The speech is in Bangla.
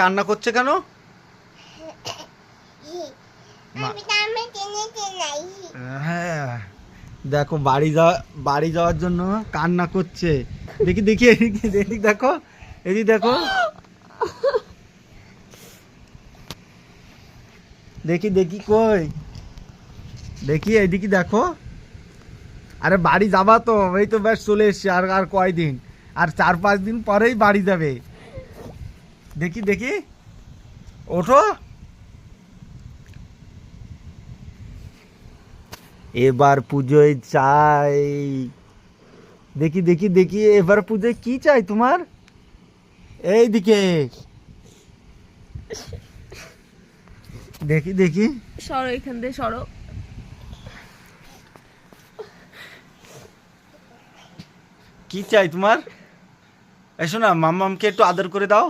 কান্না করছে কেন? হ্যাঁ দেখো বাড়ি যাওয়ার জন্য কান্না করছে। দেখি দেখি এদিক দেখো, এদিক দেখো, দেখি দেখি কই, দেখি এদিকে দেখো। আরে বাড়ি যাবা তো, এই তো ব্যাস চলে এসছে। আর কয়দিন, আর 4-5 দিন পরেই বাড়ি যাবে। দেখি দেখি, ওঠো। এবার পুজোয় চাই, দেখি দেখি দেখি এবার পুজোয় কি চাই তোমার? এইদিকে দেখি দেখি, সরো এখান থেকে সরো। কি চাই তোমার? এসো না, মাম্মামকে একটু আদর করে দাও।